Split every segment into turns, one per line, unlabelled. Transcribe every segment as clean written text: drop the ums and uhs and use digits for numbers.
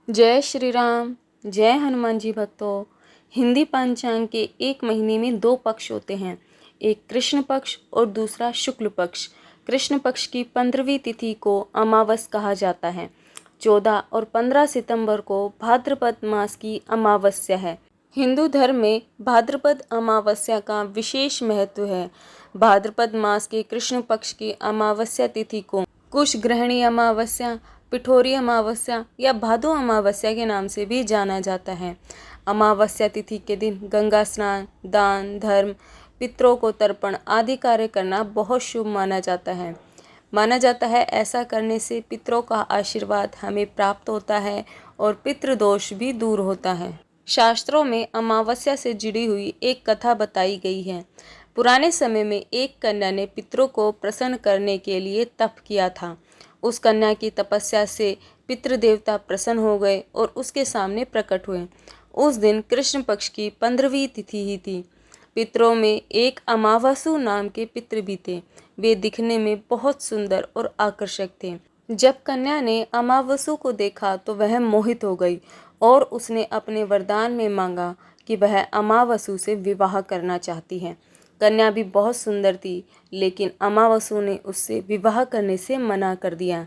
जय श्री राम। जय हनुमान जी भक्तों। हिंदी पंचांग के एक महीने में दो पक्ष होते हैं, एक कृष्ण पक्ष और दूसरा शुक्ल पक्ष। कृष्ण पक्ष की 15वीं तिथि को अमावस कहा जाता है। 14 और 15 सितंबर को भाद्रपद मास की अमावस्या है। हिंदू धर्म में भाद्रपद अमावस्या का विशेष महत्व है। भाद्रपद मास के कृष्ण पक्ष की अमावस्या तिथि को कुश ग्रहणी अमावस्या, पिठोरी अमावस्या या भादो अमावस्या के नाम से भी जाना जाता है। अमावस्या तिथि के दिन गंगा स्नान, दान, धर्म, पितरों को तर्पण आदि कार्य करना बहुत शुभ माना जाता है। ऐसा करने से पितरों का आशीर्वाद हमें प्राप्त होता है और पितृदोष भी दूर होता है। शास्त्रों में अमावस्या से जुड़ी हुई एक कथा बताई गई है। पुराने समय में एक कन्या ने पितरों को प्रसन्न करने के लिए तप किया था। उस कन्या की तपस्या से पितृदेवता प्रसन्न हो गए और उसके सामने प्रकट हुए। उस दिन कृष्ण पक्ष की 15वीं तिथि ही थी। पितरों में एक अमावसु नाम के पितृ भी थे। वे दिखने में बहुत सुंदर और आकर्षक थे। जब कन्या ने अमावसु को देखा तो वह मोहित हो गई और उसने अपने वरदान में मांगा कि वह अमावसु से विवाह करना चाहती है। कन्या भी बहुत सुंदर थी, लेकिन अमावसु ने उससे विवाह करने से मना कर दिया।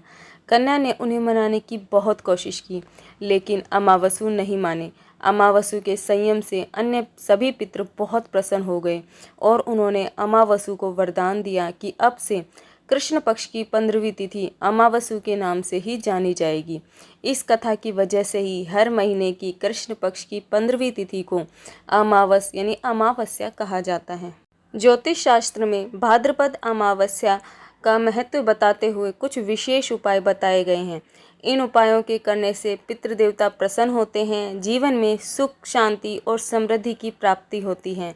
कन्या ने उन्हें मनाने की बहुत कोशिश की, लेकिन अमावसु नहीं माने। अमावसु के संयम से अन्य सभी पितृ बहुत प्रसन्न हो गए और उन्होंने अमावसु को वरदान दिया कि अब से कृष्ण पक्ष की 15वीं तिथि अमावसु के नाम से ही जानी जाएगी। इस कथा की वजह से ही हर महीने की कृष्ण पक्ष की 15वीं तिथि को अमावस यानी अमावस्या कहा जाता है। ज्योतिष शास्त्र में भाद्रपद अमावस्या का महत्व बताते हुए कुछ विशेष उपाय बताए गए हैं। इन उपायों के करने से पितृदेवता प्रसन्न होते हैं, जीवन में सुख, शांति और समृद्धि की प्राप्ति होती है।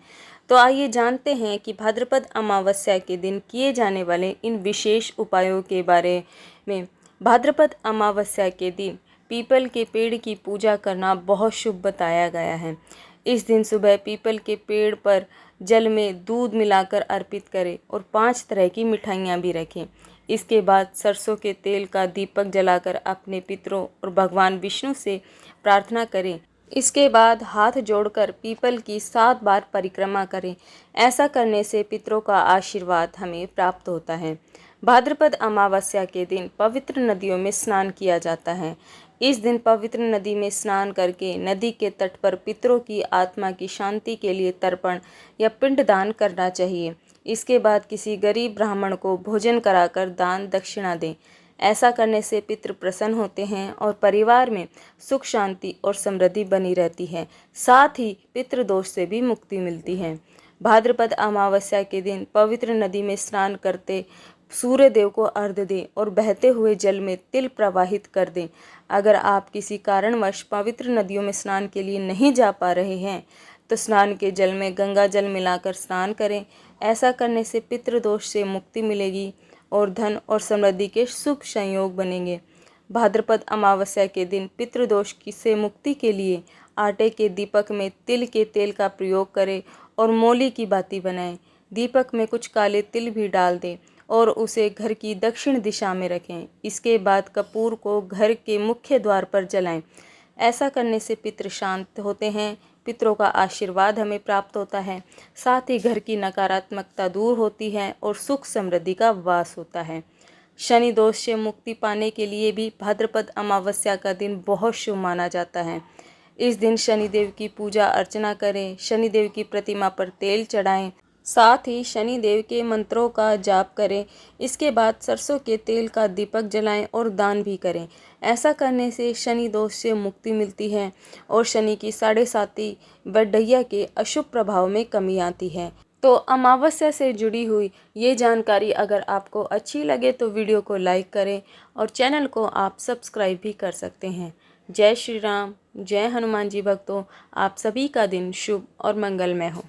तो आइए जानते हैं कि भाद्रपद अमावस्या के दिन किए जाने वाले इन विशेष उपायों के बारे में। भाद्रपद अमावस्या के दिन पीपल के पेड़ की पूजा करना बहुत शुभ बताया गया है। इस दिन सुबह पीपल के पेड़ पर जल में दूध मिलाकर अर्पित करें और 5 तरह की मिठाइयाँ भी रखें। इसके बाद सरसों के तेल का दीपक जलाकर अपने पितरों और भगवान विष्णु से प्रार्थना करें। इसके बाद हाथ जोड़कर पीपल की 7 बार परिक्रमा करें। ऐसा करने से पितरों का आशीर्वाद हमें प्राप्त होता है। भाद्रपद अमावस्या के दिन पवित्र नदियों में स्नान किया जाता है। इस दिन पवित्र नदी में स्नान करके नदी के तट पर पितरों की आत्मा की शांति के लिए तर्पण या पिंडदान करना चाहिए। इसके बाद किसी गरीब ब्राह्मण को भोजन कराकर दान दक्षिणा दें। ऐसा करने से पितृ प्रसन्न होते हैं और परिवार में सुख, शांति और समृद्धि बनी रहती है। साथ ही पितृदोष से भी मुक्ति मिलती है। भाद्रपद अमावस्या के दिन पवित्र नदी में स्नान करते सूर्य देव को अर्घ्य दें और बहते हुए जल में तिल प्रवाहित कर दें। अगर आप किसी कारणवश पवित्र नदियों में स्नान के लिए नहीं जा पा रहे हैं तो स्नान के जल में गंगा जल मिलाकर स्नान करें। ऐसा करने से पितृदोष से मुक्ति मिलेगी और धन और समृद्धि के शुभ संयोग बनेंगे। भाद्रपद अमावस्या के दिन पितृदोष से मुक्ति के लिए आटे के दीपक में तिल के तेल का प्रयोग करें और मौली की बाती बनाएं। दीपक में कुछ काले तिल भी डाल दें और उसे घर की दक्षिण दिशा में रखें। इसके बाद कपूर को घर के मुख्य द्वार पर जलाएं। ऐसा करने से पितृ शांत होते हैं, पितरों का आशीर्वाद हमें प्राप्त होता है। साथ ही घर की नकारात्मकता दूर होती है और सुख समृद्धि का वास होता है। शनि दोष से मुक्ति पाने के लिए भी भाद्रपद अमावस्या का दिन बहुत शुभ माना जाता है। इस दिन शनिदेव की पूजा अर्चना करें, शनिदेव की प्रतिमा पर तेल चढ़ाएं, साथ ही शनिदेव के मंत्रों का जाप करें। इसके बाद सरसों के तेल का दीपक जलाएं और दान भी करें। ऐसा करने से शनि दोष से मुक्ति मिलती है और शनि की 7.5 बढ़ैया के अशुभ प्रभाव में कमी आती है। तो अमावस्या से जुड़ी हुई ये जानकारी अगर आपको अच्छी लगे तो वीडियो को लाइक करें और चैनल को आप सब्सक्राइब भी कर सकते हैं। जय श्री राम। जय हनुमान जी भक्तों। आप सभी का दिन शुभ और मंगलमय हो।